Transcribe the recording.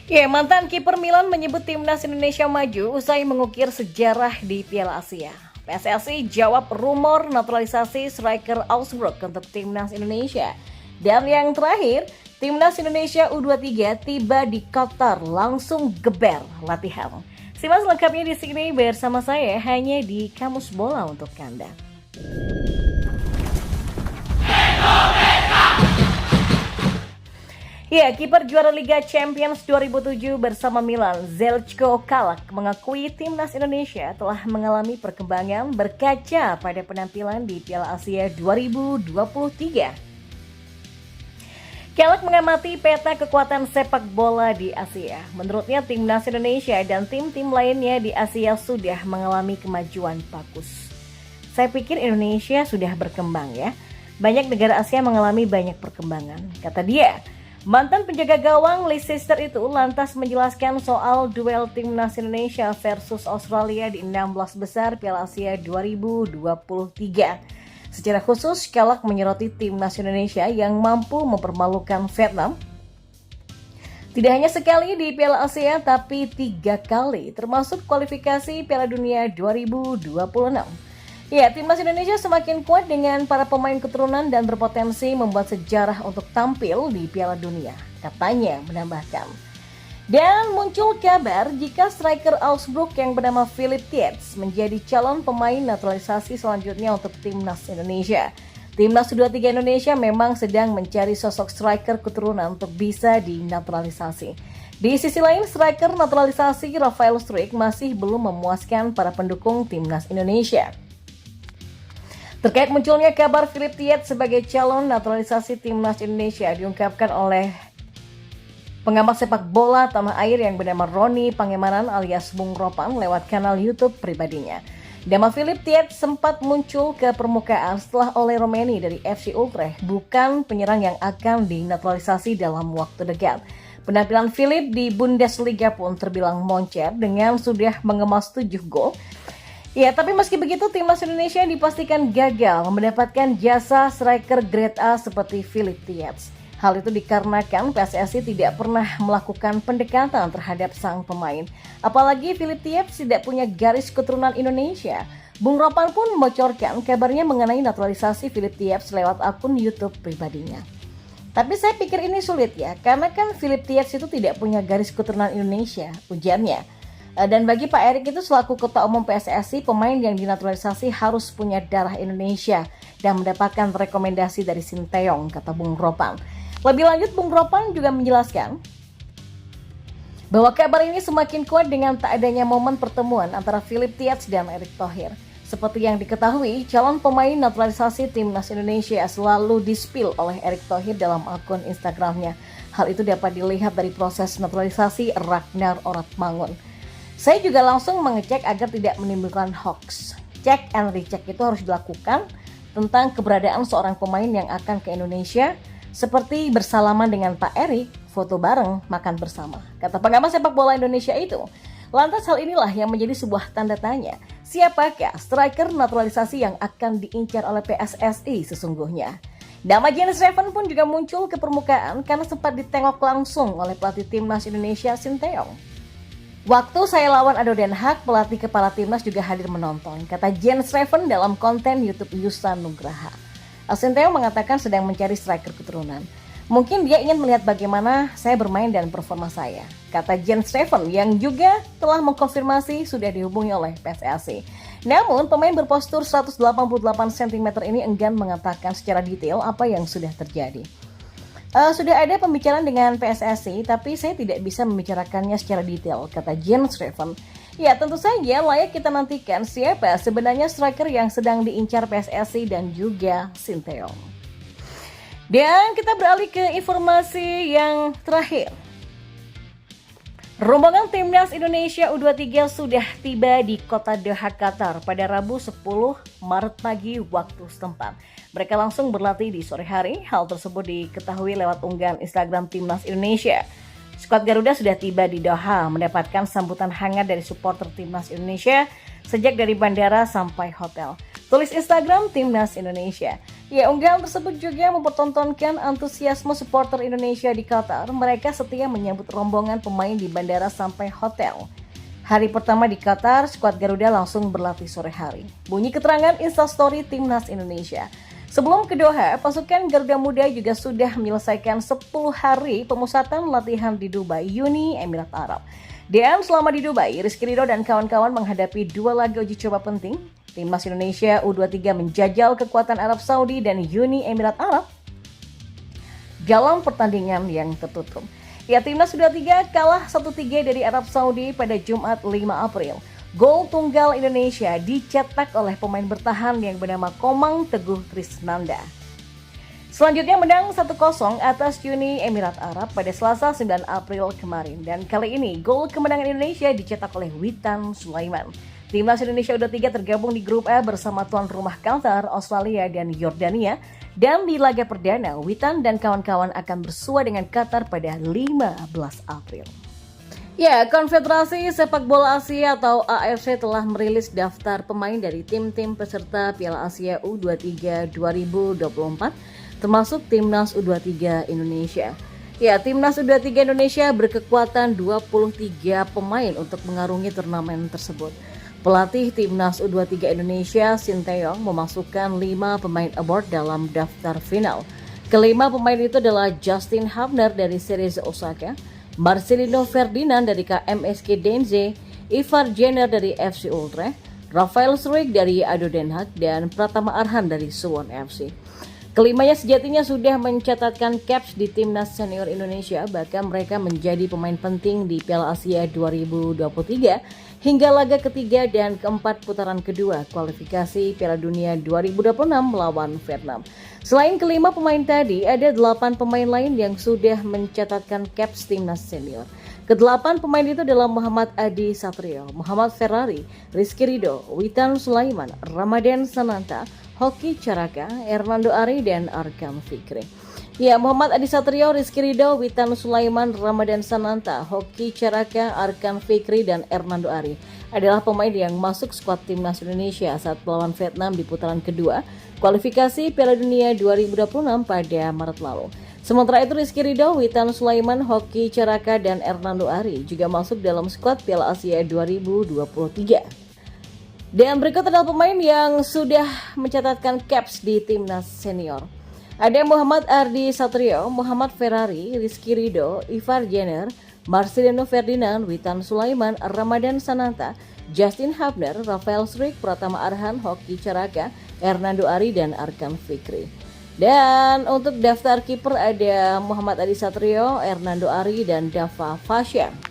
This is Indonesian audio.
Ya, mantan kiper Milan menyebut timnas Indonesia maju usai mengukir sejarah di Piala Asia. PSSI jawab rumor naturalisasi striker Augsburg untuk timnas Indonesia. Dan yang terakhir, timnas Indonesia U23 tiba di Qatar langsung geber latihan. Simak selengkapnya di sini bersama saya hanya di Kamus Bola untuk Anda. Ya, kiper juara Liga Champions 2007 bersama Milan, Zeljko Kalac mengakui timnas Indonesia telah mengalami perkembangan berkaca pada penampilan di Piala Asia 2023. Kalac mengamati peta kekuatan sepak bola di Asia. Menurutnya timnas Indonesia dan tim-tim lainnya di Asia sudah mengalami kemajuan bagus. Saya pikir Indonesia sudah berkembang ya. Banyak negara Asia mengalami banyak perkembangan, kata dia. Mantan penjaga gawang Leicester itu lantas menjelaskan soal duel timnas Indonesia versus Australia di 16 besar Piala Asia 2023. Secara khusus, Kalac menyoroti timnas Indonesia yang mampu mempermalukan Vietnam. Tidak hanya sekali di Piala Asia, tapi 3 kali, termasuk kualifikasi Piala Dunia 2026. Ya, timnas Indonesia semakin kuat dengan para pemain keturunan dan berpotensi membuat sejarah untuk tampil di Piala Dunia, katanya menambahkan. Dan muncul kabar jika striker Augsburg yang bernama Philipp Tietz menjadi calon pemain naturalisasi selanjutnya untuk timnas Indonesia. Timnas U23 Indonesia memang sedang mencari sosok striker keturunan untuk bisa dinaturalisasi. Di sisi lain, striker naturalisasi Rafael Struijk masih belum memuaskan para pendukung timnas Indonesia. Terkait munculnya kabar Philipp Tietz sebagai calon naturalisasi timnas Indonesia diungkapkan oleh pengamat sepak bola tanah air yang bernama Roni Pangemanan alias Bung Ropan lewat kanal YouTube pribadinya. Nama Philipp Tietz sempat muncul ke permukaan setelah Ole Romeni dari FC Utrecht bukan penyerang yang akan dinaturalisasi dalam waktu dekat. Penampilan Philipp di Bundesliga pun terbilang moncer dengan sudah mengemas 7 gol. Ya, tapi meski begitu timnas Indonesia dipastikan gagal mendapatkan jasa striker grade A seperti Philipp Tietz. Hal itu dikarenakan PSSI tidak pernah melakukan pendekatan terhadap sang pemain. Apalagi Philipp Tietz tidak punya garis keturunan Indonesia. Bung Ropan pun membocorkan kabarnya mengenai naturalisasi Philipp Tietz lewat akun YouTube pribadinya. Tapi saya pikir ini sulit ya, karena kan Philipp Tietz itu tidak punya garis keturunan Indonesia, ujarnya. Dan bagi Pak Erik itu selaku Ketua Umum PSSI, pemain yang dinaturalisasi harus punya darah Indonesia dan mendapatkan rekomendasi dari Sinteyong, kata Bung Ropan. Lebih lanjut, Bung Ropan juga menjelaskan bahwa kabar ini semakin kuat dengan tak adanya momen pertemuan antara Philipp Tietz dan Erick Thohir. Seperti yang diketahui, calon pemain naturalisasi timnas Indonesia selalu di-spill oleh Erick Thohir dalam akun Instagramnya. Hal itu dapat dilihat dari proses naturalisasi Ragnar Oratmangun. Saya juga langsung mengecek agar tidak menimbulkan hoax. Cek and recheck itu harus dilakukan tentang keberadaan seorang pemain yang akan ke Indonesia, seperti bersalaman dengan Pak Erik, foto bareng, makan bersama. Kata pengamat sepak bola Indonesia itu. Lantas hal inilah yang menjadi sebuah tanda tanya. Siapakah striker naturalisasi yang akan diincar oleh PSSI sesungguhnya? Nama Jens Reven pun juga muncul ke permukaan karena sempat ditengok langsung oleh pelatih timnas Indonesia Sinteyong. Waktu saya lawan Ado Den Haag, pelatih kepala timnas juga hadir menonton, kata Jens Reven dalam konten YouTube Yusa Nugraha. Sinteyong mengatakan sedang mencari striker keturunan. Mungkin dia ingin melihat bagaimana saya bermain dan performa saya, kata Jens Reven yang juga telah mengkonfirmasi sudah dihubungi oleh PSSI. Namun pemain berpostur 188 cm ini enggan mengatakan secara detail apa yang sudah terjadi. Sudah ada pembicaraan dengan PSSI, tapi saya tidak bisa membicarakannya secara detail, kata Jens Reven. Ya, tentu saja layak kita nantikan siapa sebenarnya striker yang sedang diincar PSSI dan juga Sinteyong. Dan kita beralih ke informasi yang terakhir. Rombongan timnas Indonesia U23 sudah tiba di kota Doha, Qatar pada Rabu 10 Maret pagi waktu setempat. Mereka langsung berlatih di sore hari. Hal tersebut diketahui lewat unggahan Instagram timnas Indonesia. Skuad Garuda sudah tiba di Doha mendapatkan sambutan hangat dari supporter timnas Indonesia sejak dari bandara sampai hotel. Tulis Instagram timnas Indonesia. Ya, unggahan tersebut juga mempertontonkan antusiasme supporter Indonesia di Qatar. Mereka setia menyambut rombongan pemain di bandara sampai hotel. Hari pertama di Qatar, skuad Garuda langsung berlatih sore hari. Bunyi keterangan Instastory Timnas Indonesia. Sebelum ke Doha, pasukan Garuda Muda juga sudah menyelesaikan 10 hari pemusatan latihan di Dubai, Uni Emirat Arab. Dan selama di Dubai, Rizky Ridho dan kawan-kawan menghadapi 2 laga uji coba penting. Timnas Indonesia U23 menjajal kekuatan Arab Saudi dan Uni Emirat Arab dalam pertandingan yang tertutup. Ya, Timnas U23 kalah 1-3 dari Arab Saudi pada Jumat 5 April. Gol tunggal Indonesia dicetak oleh pemain bertahan yang bernama Komang Teguh Trisnanda. Selanjutnya menang 1-0 atas Uni Emirat Arab pada Selasa 9 April kemarin. Dan kali ini gol kemenangan Indonesia dicetak oleh Witan Sulaiman. Timnas Indonesia U23 tergabung di grup A bersama tuan rumah Qatar, Australia, dan Yordania. Dan di laga perdana, Witan dan kawan-kawan akan bersua dengan Qatar pada 15 April. Ya, Konfederasi Sepak Bola Asia atau AFC telah merilis daftar pemain dari tim-tim peserta Piala Asia U23 2024, termasuk Timnas U23 Indonesia. Ya, Timnas U23 Indonesia berkekuatan 23 pemain untuk mengarungi turnamen tersebut. Pelatih Timnas U23 Indonesia, Sinteyong, memasukkan 5 pemain abroad dalam daftar final. Kelima pemain itu adalah Justin Hubner dari Series Osaka, Marcelino Ferdinand dari KMSK Denze, Ivar Jenner dari FC Utrecht, Rafael Struijk dari ADO Den Haag, dan Pratama Arhan dari Suwon FC. Kelimanya sejatinya sudah mencatatkan caps di Timnas Senior Indonesia, bahkan mereka menjadi pemain penting di Piala Asia 2023 hingga laga ketiga dan keempat putaran kedua kualifikasi Piala Dunia 2026 melawan Vietnam. Selain kelima pemain tadi, ada 8 pemain lain yang sudah mencatatkan caps Timnas Senior. Kedelapan pemain itu adalah Muhammad Adi Satrio, Muhammad Ferrari, Rizky Ridho, Witan Sulaiman, Ramadan Sananta, Hoki Caraka, Hernando Ari, dan Arkan Fikri. Ya, Muhammad Adi Satrio, Rizky Ridho, Witan Sulaiman, Ramadan Sananta, Hoki Caraka, Arkan Fikri, dan Hernando Ari adalah pemain yang masuk skuad Timnas Indonesia saat melawan Vietnam di putaran kedua kualifikasi Piala Dunia 2026 pada Maret lalu. Sementara itu Rizky Ridho, Witan Sulaiman, Hoki Caraka, dan Hernando Ari juga masuk dalam skuad Piala Asia 2023. Dan berikut adalah pemain yang sudah mencatatkan caps di Timnas Senior. Ada Muhammad Adi Satrio, Muhammad Ferrari, Rizky Ridho, Ivar Jenner, Marcelino Ferdinand, Witan Sulaiman, Ramadan Sananta, Justin Hubner, Rafael Struijk, Pratama Arhan, Hoki Caraka, Hernando Ari, dan Arkan Fikri. Dan untuk daftar kiper ada Muhammad Adi Satrio, Hernando Ari, dan Dava Fasya.